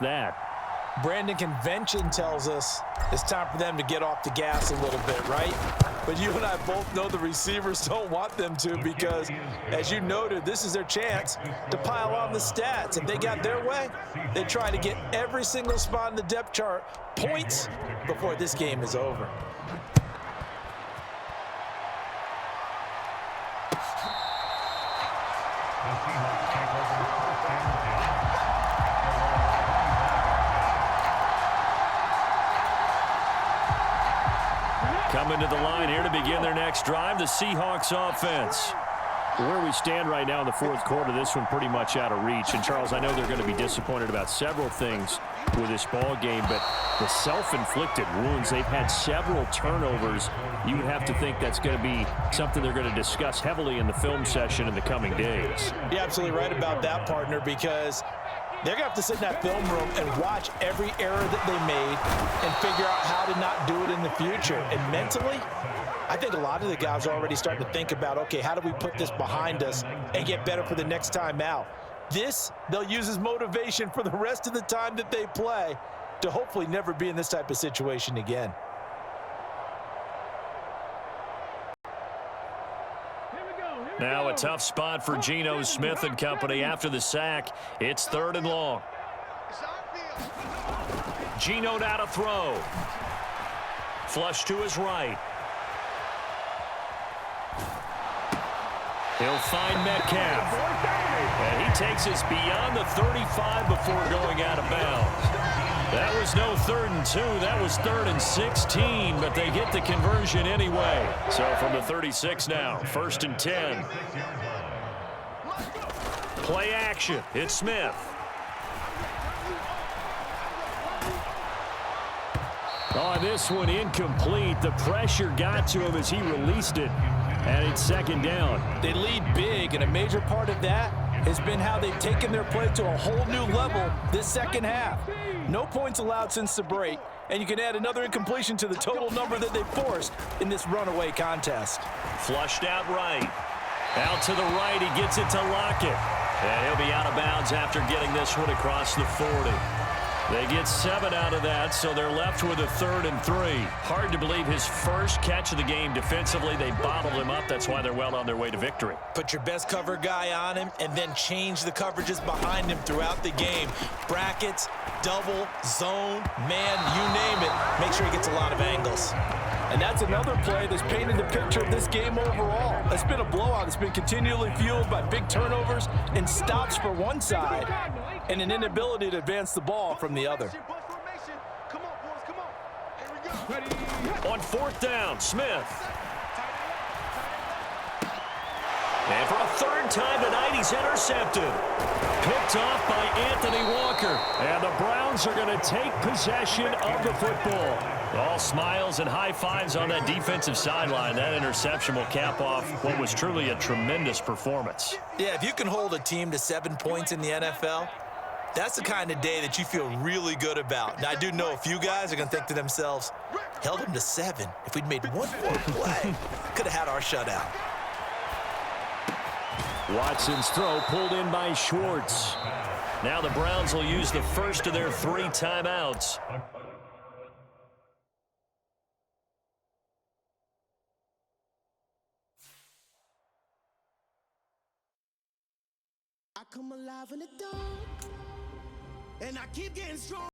that. Brandon, convention tells us it's time for them to get off the gas a little bit, right? But you and I both know the receivers don't want them to because, as you noted, this is their chance to pile on the stats. If they got their way, they try to get every single spot in the depth chart points before this game is over. Coming to the line here to begin their next drive, the Seahawks offense. Where we stand right now in the fourth quarter, this one pretty much out of reach. And, Charles, I know they're going to be disappointed about several things with this ball game, but the self-inflicted wounds, they've had several turnovers. You would have to think that's going to be something they're going to discuss heavily in the film session in the coming days. You're absolutely right about that, partner, because they're going to have to sit in that film room and watch every error that they made and figure out how to not do it in the future. And mentally, I think a lot of the guys are already starting to think about, okay, how do we put this behind us and get better for the next time out? This, they'll use as motivation for the rest of the time that they play to hopefully never be in this type of situation again. Now a tough spot for Geno Smith and company after the sack. It's 3rd and long. Geno now to throw. Flush to his right. He'll find Metcalf. And he takes us beyond the 35 before going out of bounds. That was no 3rd and 2. That was 3rd and 16, but they get the conversion anyway. So from the 36 now, 1st and 10. Play action. It's Smith. On this one, incomplete. The pressure got to him as he released it. And it's 2nd down. They lead big, and a major part of that has been how they've taken their play to a whole new level this second half. No points allowed since the break, and you can add another incompletion to the total number that they forced in this runaway contest. Flushed out right. Out to the right, he gets it to Lockett. And he'll be out of bounds after getting this one across the 40. They get 7 out of that, so they're left with a 3rd and 3. Hard to believe his first catch of the game defensively. They bottled him up. That's why they're well on their way to victory. Put your best cover guy on him and then change the coverages behind him throughout the game. Brackets, double, zone, man, you name it. Make sure he gets a lot of angles. And that's another play that's painted the picture of this game overall. It's been a blowout. It's been continually fueled by big turnovers and stops for one side and an inability to advance the ball from the other. On 4th down, Smith. And for a 3rd time tonight, he's intercepted. Picked off by Anthony Walker. And the Browns are going to take possession of the football. All smiles and high fives on that defensive sideline. That interception will cap off what was truly a tremendous performance. Yeah, if you can hold a team to 7 points in the NFL, that's the kind of day that you feel really good about. Now, I do know a few guys are going to think to themselves, held them to 7. If we'd made one more play, could have had our shutout. Watson's throw pulled in by Schwartz. Now the Browns will use the first of their 3 timeouts. I come alive in the dark, and I keep getting strong.